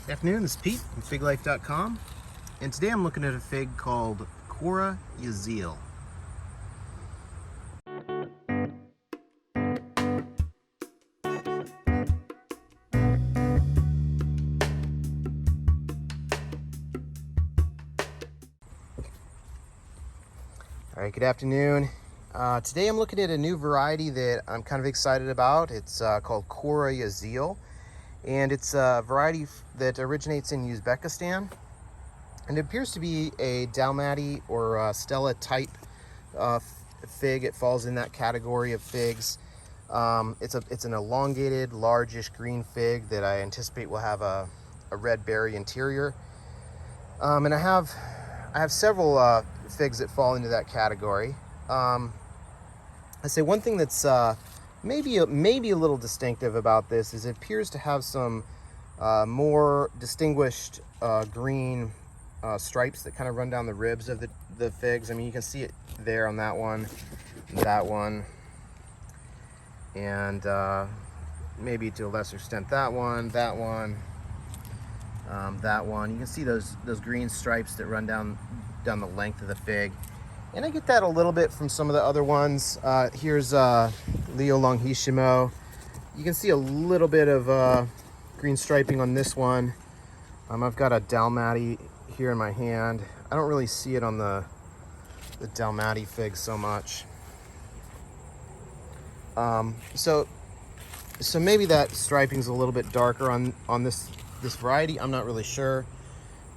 Good afternoon, this is Pete from FigLife.com, and today I'm looking at a fig called Qora Yasile. Alright, good afternoon. Today I'm looking at a new variety that I'm kind of excited about. It's called Qora Yasile, and it's a variety that originates in Uzbekistan. And it appears to be a Dalmatie or Stella type fig. It falls in that category of figs. It's an elongated, largish green fig that I anticipate will have a red berry interior. And I have several figs that fall into that category. I say one thing that's maybe a little distinctive about this is it appears to have some more distinguished green stripes that kind of run down the ribs of the figs. I mean, you can see it there on that one, and maybe to a lesser extent that one. You can see those green stripes that run down the length of the fig. And I get that a little bit from some of the other ones. Here's Leo Longishimo. You can see a little bit of green striping on this one. I've got a Dalmatie here in my hand. I don't really see it on the Dalmatie fig so much. So maybe that striping's a little bit darker on this variety. I'm not really sure.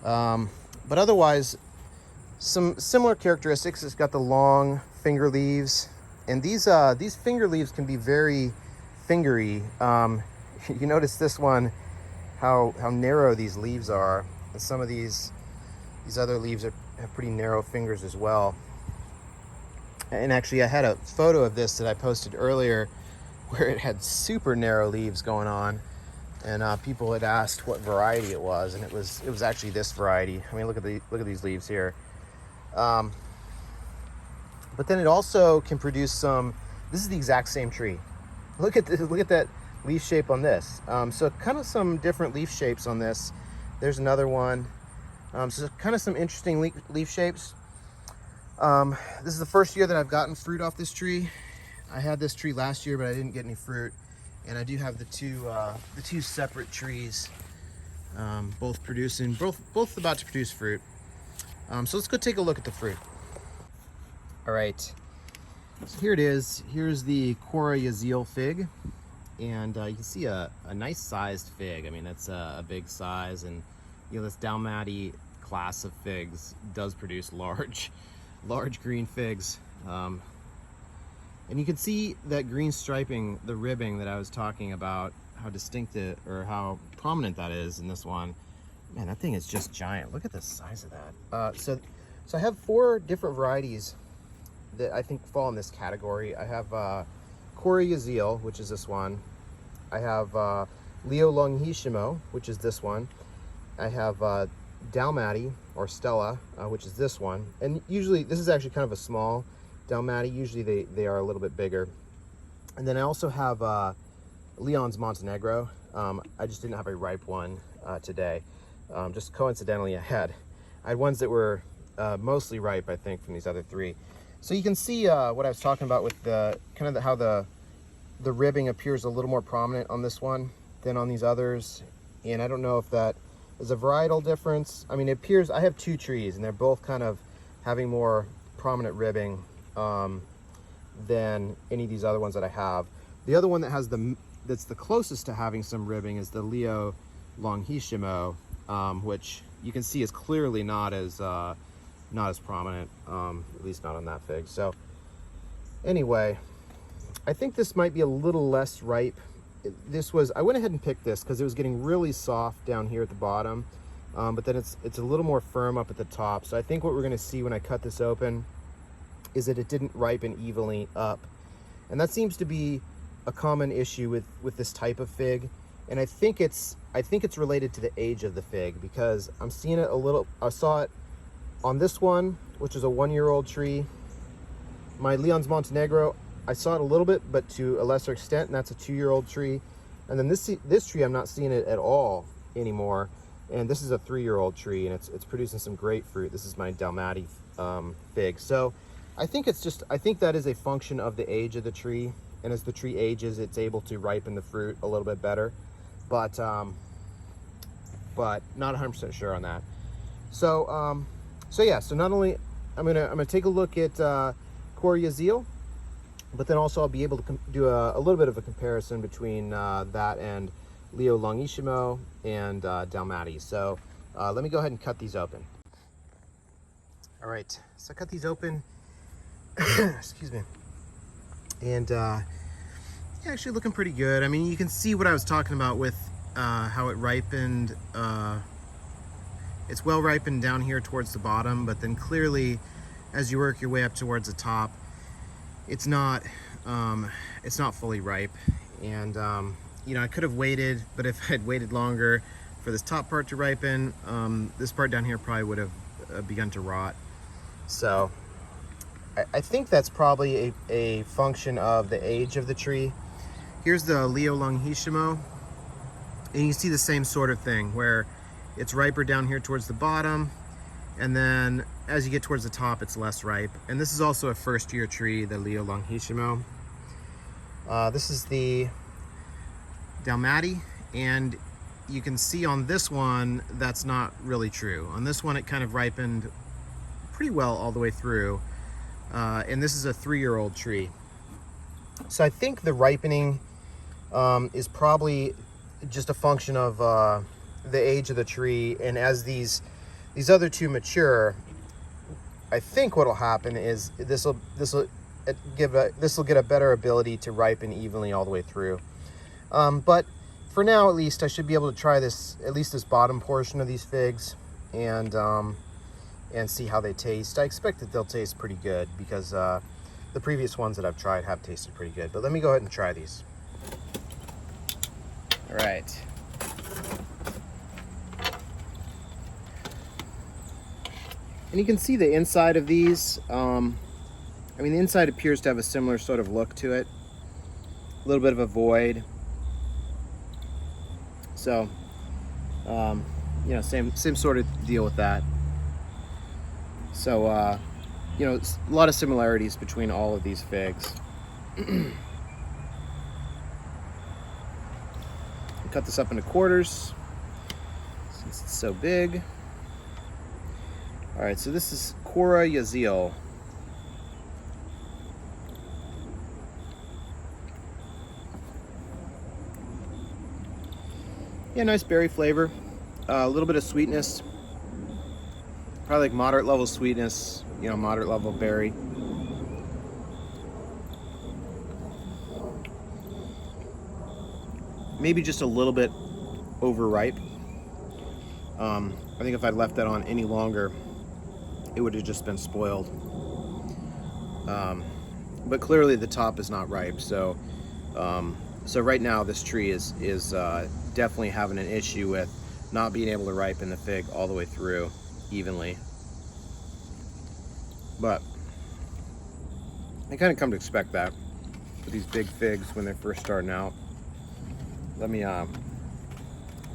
But otherwise, some similar characteristics. It's got the long finger leaves, and these finger leaves can be very fingery. You notice this one, how narrow these leaves are, and some of these other leaves have pretty narrow fingers as well. And actually, I had a photo of this that I posted earlier where it had super narrow leaves going on, and people had asked what variety it was, and it was actually this variety. I mean, look at these leaves here. But then it also can produce some. This is the exact same tree. Look at that leaf shape on this. So kind of some different leaf shapes on this. There's another one. So kind of some interesting leaf shapes. This is the first year that I've gotten fruit off this tree. I had this tree last year, but I didn't get any fruit. And I do have the two separate trees, both about to produce fruit. So let's go take a look at the fruit. All right, so here it is. Here's the Qora Yasile fig, and you can see a nice sized fig. I mean, that's a big size, and you know, this Dalmatie class of figs does produce large green figs. And you can see that green striping, the ribbing that I was talking about, how distinctive or how prominent that is in this one. Man, that thing is just giant. Look at the size of that. So I have 4 different varieties that I think fall in this category. I have Qora Yasile, which is this one. I have Leo Longishimo, which is this one. I have Dalmatie or Stella, which is this one. And usually this is actually kind of a small Dalmatie. Usually they are a little bit bigger. And then I also have Leon's Montenegro. I just didn't have a ripe one today. Just coincidentally, I had ones that were mostly ripe, I think, from these other 3. So you can see what I was talking about with the kind of how the ribbing appears a little more prominent on this one than on these others. And I don't know if that is a varietal difference. I mean, it appears I have 2 trees, and they're both kind of having more prominent ribbing than any of these other ones that I have. The other one that has that's the closest to having some ribbing is the Leo Longishimo, which you can see is clearly not as prominent, at least not on that fig. So anyway, I think this might be a little less ripe. I went ahead and picked this because it was getting really soft down here at the bottom, but then it's a little more firm up at the top. So I think what we're going to see when I cut this open is that it didn't ripen evenly up, and that seems to be a common issue with this type of fig. And I think it's related to the age of the fig, because I'm seeing it a little. I saw it on this one, which is a 1-year-old tree. My Leon's Montenegro, I saw it a little bit, but to a lesser extent, and that's a 2-year-old tree. And then this tree, I'm not seeing it at all anymore. And this is a 3-year-old tree, and it's producing some great fruit. This is my Dalmatie fig. So I think that is a function of the age of the tree, and as the tree ages, it's able to ripen the fruit a little bit better. But not 100% sure on that. So yeah. So not only I'm gonna take a look at Qora Yasile, but then also I'll be able to do a little bit of a comparison between that and Leo Longissimo and Dalmatie. So let me go ahead and cut these open. All right, so I cut these open. Excuse me. And yeah, actually looking pretty good. I mean, you can see what I was talking about with how it ripened. It's well ripened down here towards the bottom, but then clearly as you work your way up towards the top, it's not fully ripe. And you know, I could have waited, but if I'd waited longer for this top part to ripen, this part down here probably would have begun to rot. So I think that's probably a function of the age of the tree. Here's the Leo Longissimo, and you can see the same sort of thing where it's riper down here towards the bottom, and then as you get towards the top, it's less ripe. And this is also a first-year tree, the Leo Longissimo. This is the Dalmatie, and you can see on this one that's not really true. On this one, it kind of ripened pretty well all the way through, and this is a 3-year-old tree. So I think the ripening is probably just a function of the age of the tree, and as these other two mature, I think what'll happen is this will get a better ability to ripen evenly all the way through. But for now, at least, I should be able to try this, at least this bottom portion of these figs, and see how they taste. I expect that they'll taste pretty good because the previous ones that I've tried have tasted pretty good. But let me go ahead and try these. All right. And you can see the inside of these. I mean, the inside appears to have a similar sort of look to it. A little bit of a void. So, you know, same sort of deal with that. So, you know, it's a lot of similarities between all of these figs. Cut this up into quarters since it's so big. All right, so this is Qora Yasile. Yeah, nice berry flavor. A little bit of sweetness. Probably like moderate level sweetness, you know, moderate level berry. Maybe just a little bit overripe. I think if I'd left that on any longer, it would have just been spoiled. But clearly the top is not ripe, so right now this tree is definitely having an issue with not being able to ripen the fig all the way through evenly. But I kind of come to expect that with these big figs when they're first starting out. Let me got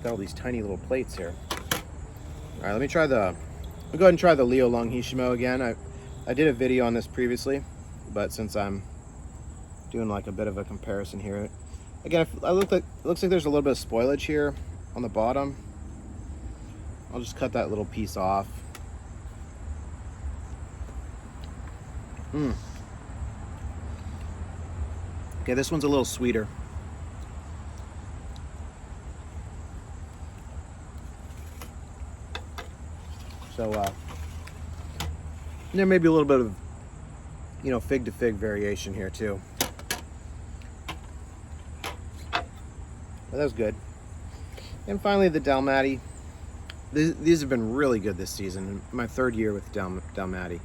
all these tiny little plates here. All right, let me go ahead and try the Leo Longissimo again. I did a video on this previously, but since I'm doing like a bit of a comparison here, again, it looks like there's a little bit of spoilage here on the bottom. I'll just cut that little piece off. Okay, this one's a little sweeter. So there may be a little bit of, you know, fig to fig variation here too. But that was good. And finally, the Dalmatie. These have been really good this season. My 3rd year with Dalmatie.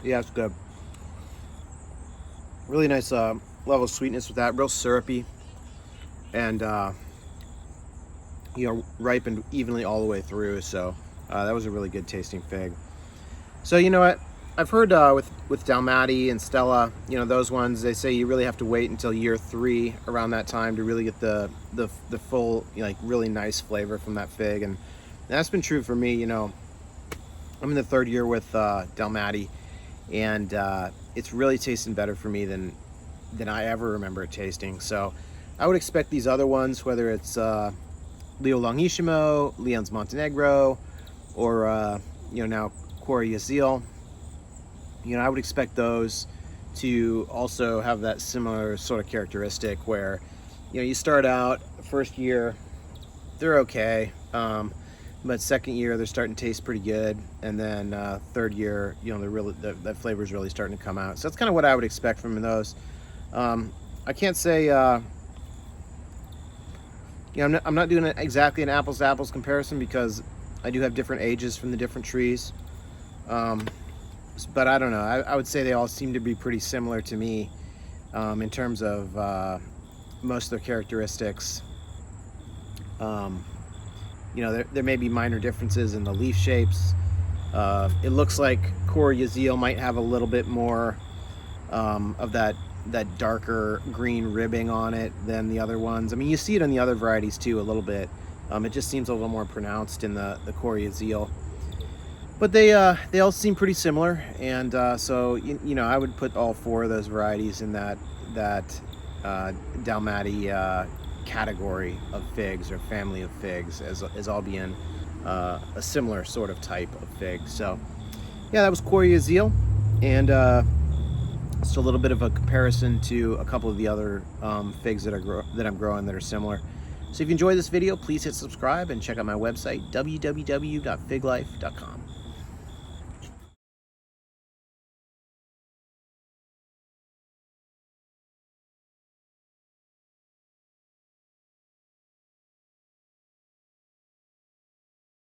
Yeah, it's good. Really nice level of sweetness with that. Real syrupy, and you know, ripened evenly all the way through. So that was a really good tasting fig. So you know what? I've heard with Dalmatie and Stella, you know, those ones, they say you really have to wait until year 3 around that time to really get the full, you know, like really nice flavor from that fig, and that's been true for me. You know, I'm in the 3rd year with Dalmatie, and it's really tasting better for me than I ever remember it tasting. So I would expect these other ones, whether it's Leo Longissimo, Leon's Montenegro, or you know, now Qora Yasile, you know, I would expect those to also have that similar sort of characteristic where, you know, you start out first year, they're okay, but 2nd year they're starting to taste pretty good, and then 3rd year, you know, the flavor is really starting to come out. So that's kind of what I would expect from those. I can't say, you know, I'm not doing exactly an apples to apples comparison because I do have different ages from the different trees. But I don't know. I would say they all seem to be pretty similar to me in terms of most of their characteristics. You know, there may be minor differences in the leaf shapes. It looks like Qora Yasile might have a little bit more of that darker green ribbing on it than the other ones. I mean, you see it in the other varieties too a little bit. It just seems a little more pronounced in the Qora Yasile. But they all seem pretty similar, and so you know, I would put all 4 of those varieties in that Dalmatie category of figs, or family of figs, as all being a similar sort of type of fig. So yeah, that was Qora Yasile, and just a little bit of a comparison to a couple of the other figs that I'm growing that are similar. So if you enjoyed this video, please hit subscribe and check out my website, www.figlife.com.